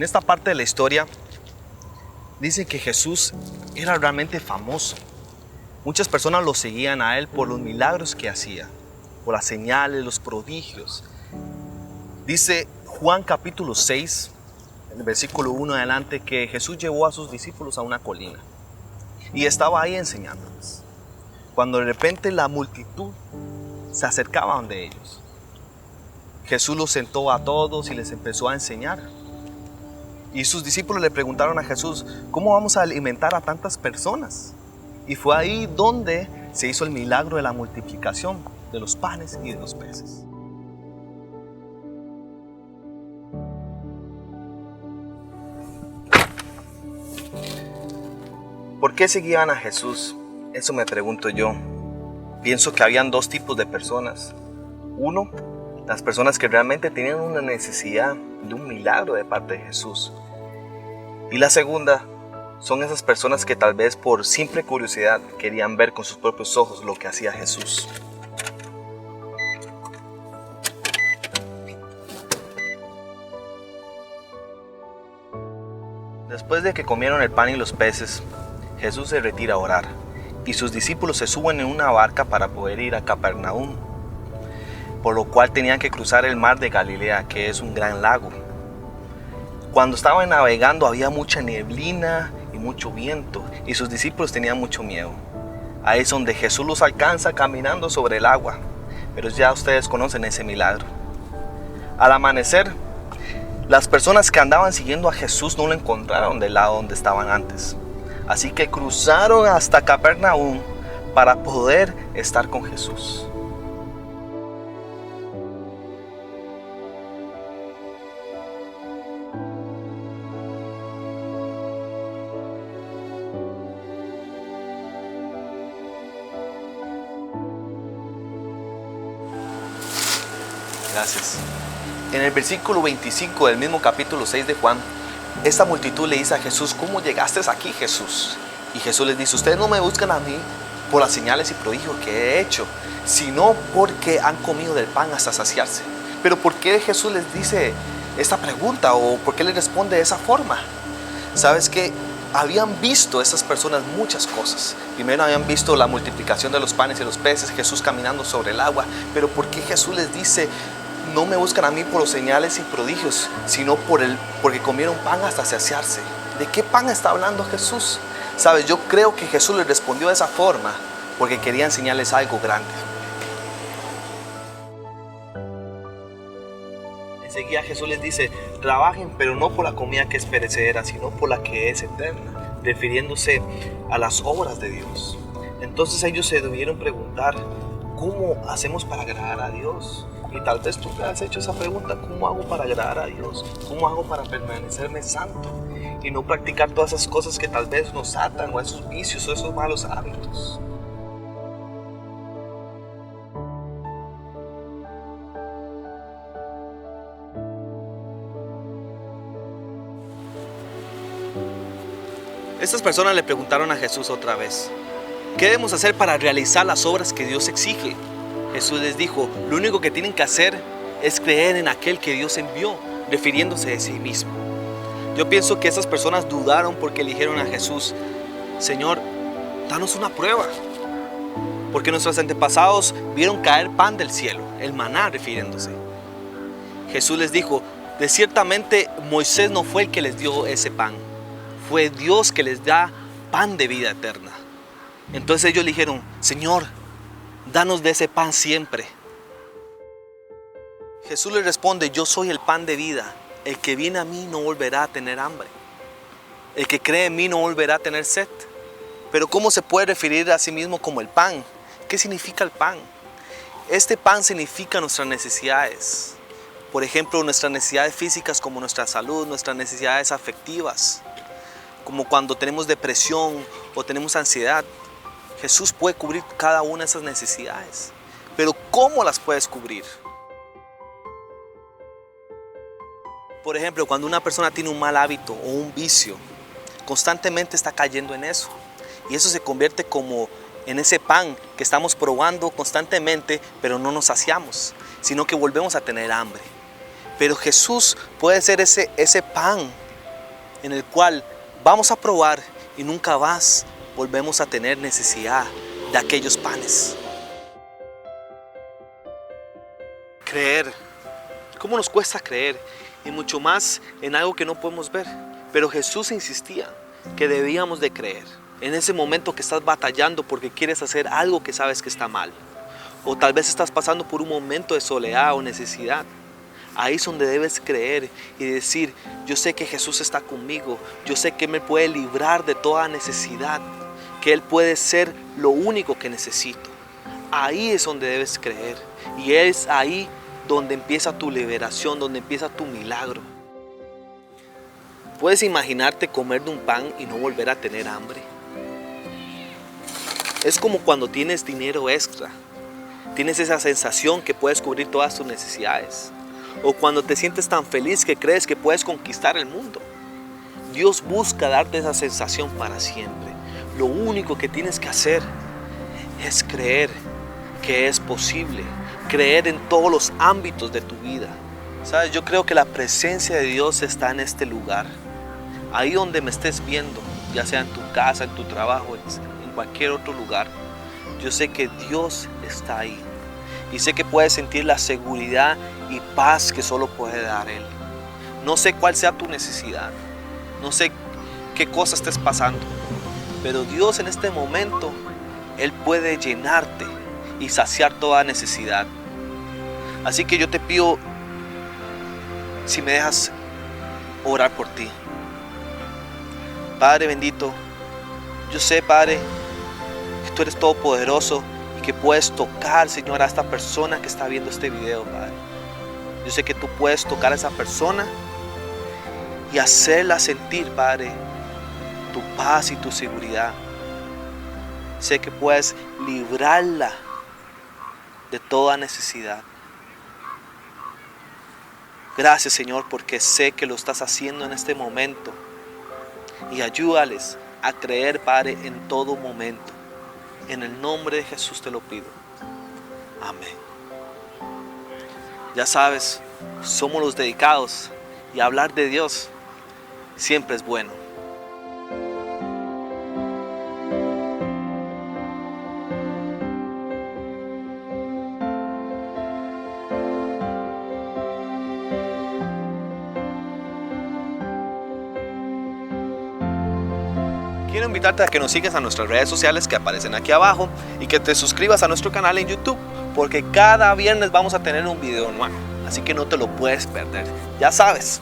esta parte de la historia dice que Jesús era realmente famoso. Muchas personas lo seguían a él por los milagros que hacía, por las señales, los prodigios. Dice Juan capítulo 6, en el versículo 1 adelante, que Jesús llevó a sus discípulos a una colina y estaba ahí enseñándoles. Cuando de repente la multitud se acercaba donde ellos, Jesús los sentó a todos y les empezó a enseñar. Y sus discípulos le preguntaron a Jesús, ¿cómo vamos a alimentar a tantas personas? Y fue ahí donde se hizo el milagro de la multiplicación de los panes y de los peces. ¿Por qué seguían a Jesús? Eso me pregunto yo. Pienso que habían dos tipos de personas. Uno, las personas que realmente tenían una necesidad de un milagro de parte de Jesús. Y la segunda, son esas personas que tal vez por simple curiosidad querían ver con sus propios ojos lo que hacía Jesús. Después de que comieron el pan y los peces, Jesús se retira a orar y sus discípulos se suben en una barca para poder ir a Capernaum, por lo cual tenían que cruzar el mar de Galilea, que es un gran lago. Cuando estaban navegando había mucha neblina y mucho viento y sus discípulos tenían mucho miedo. Ahí es donde Jesús los alcanza caminando sobre el agua, pero ya ustedes conocen ese milagro. Al amanecer, las personas que andaban siguiendo a Jesús no lo encontraron del lado donde estaban antes. Así que cruzaron hasta Capernaum para poder estar con Jesús. Gracias. En el versículo 25 del mismo capítulo 6 de Juan, esta multitud le dice a Jesús, ¿cómo llegaste aquí, Jesús? Y Jesús les dice, ustedes no me buscan a mí por las señales y prodigios que he hecho, sino porque han comido del pan hasta saciarse. Pero ¿por qué Jesús les dice esta pregunta o por qué les responde de esa forma? ¿Sabes qué? Habían visto esas personas muchas cosas. Primero habían visto la multiplicación de los panes y los peces, Jesús caminando sobre el agua. Pero ¿por qué Jesús les dice, no me buscan a mí por los señales y prodigios, sino porque comieron pan hasta saciarse? ¿De qué pan está hablando Jesús? ¿Sabes? Yo creo que Jesús les respondió de esa forma porque quería enseñarles algo grande. Enseguida Jesús les dice, trabajen, pero no por la comida que es perecedera, sino por la que es eterna, refiriéndose a las obras de Dios. Entonces ellos se debieron preguntar, ¿cómo hacemos para agradar a Dios? Y tal vez tú te has hecho esa pregunta, ¿cómo hago para agradar a Dios? ¿Cómo hago para permanecerme santo? Y no practicar todas esas cosas que tal vez nos atan, o esos vicios, o esos malos hábitos. Estas personas le preguntaron a Jesús otra vez, ¿qué debemos hacer para realizar las obras que Dios exige? Jesús les dijo, lo único que tienen que hacer es creer en aquel que Dios envió, refiriéndose a sí mismo. Yo pienso que esas personas dudaron porque le dijeron a Jesús, Señor, danos una prueba. Porque nuestros antepasados vieron caer pan del cielo, el maná refiriéndose. Jesús les dijo, de ciertamente Moisés no fue el que les dio ese pan, fue Dios que les da pan de vida eterna. Entonces ellos le dijeron, Señor, danos de ese pan siempre. Jesús les responde, yo soy el pan de vida. El que viene a mí no volverá a tener hambre. El que cree en mí no volverá a tener sed. Pero ¿cómo se puede referir a sí mismo como el pan? ¿Qué significa el pan? Este pan significa nuestras necesidades. Por ejemplo, nuestras necesidades físicas como nuestra salud, nuestras necesidades afectivas. Como cuando tenemos depresión o tenemos ansiedad. Jesús puede cubrir cada una de esas necesidades. Pero ¿cómo las puedes cubrir? Por ejemplo, cuando una persona tiene un mal hábito o un vicio, constantemente está cayendo en eso. Y eso se convierte como en ese pan que estamos probando constantemente, pero no nos saciamos, sino que volvemos a tener hambre. Pero Jesús puede ser ese pan en el cual vamos a probar y nunca más volvemos a tener necesidad de aquellos panes. Creer. ¿Cómo nos cuesta creer? Y mucho más en algo que no podemos ver. Pero Jesús insistía que debíamos de creer. En ese momento que estás batallando porque quieres hacer algo que sabes que está mal. O tal vez estás pasando por un momento de soledad o necesidad. Ahí es donde debes creer y decir, yo sé que Jesús está conmigo. Yo sé que Él me puede librar de toda necesidad. Que Él puede ser lo único que necesito. Ahí es donde debes creer. Y es ahí donde empieza tu liberación, donde empieza tu milagro. ¿Puedes imaginarte comer de un pan y no volver a tener hambre? Es como cuando tienes dinero extra. Tienes esa sensación que puedes cubrir todas tus necesidades. O cuando te sientes tan feliz que crees que puedes conquistar el mundo. Dios busca darte esa sensación para siempre. Lo único que tienes que hacer es creer que es posible. Creer en todos los ámbitos de tu vida. ¿Sabes? Yo creo que la presencia de Dios está en este lugar. Ahí donde me estés viendo, ya sea en tu casa, en tu trabajo, en cualquier otro lugar. Yo sé que Dios está ahí. Y sé que puedes sentir la seguridad y paz que solo puede dar Él. No sé cuál sea tu necesidad. No sé qué cosa estés pasando. Pero Dios en este momento, Él puede llenarte y saciar toda necesidad. Así que yo te pido, si me dejas orar por ti. Padre bendito, yo sé, Padre, que tú eres todopoderoso y que puedes tocar, Señor, a esta persona que está viendo este video, Padre. Yo sé que tú puedes tocar a esa persona y hacerla sentir, Padre, tu paz y tu seguridad. Sé que puedes librarla de toda necesidad. Gracias, Señor, porque sé que lo estás haciendo en este momento. Y ayúdales a creer, Padre, en todo momento. En el nombre de Jesús te lo pido. Amén. Ya sabes, somos los dedicados y hablar de Dios siempre es bueno. Quiero invitarte a que nos sigas a nuestras redes sociales que aparecen aquí abajo y que te suscribas a nuestro canal en YouTube, porque cada viernes vamos a tener un video nuevo, así que no te lo puedes perder. Ya sabes,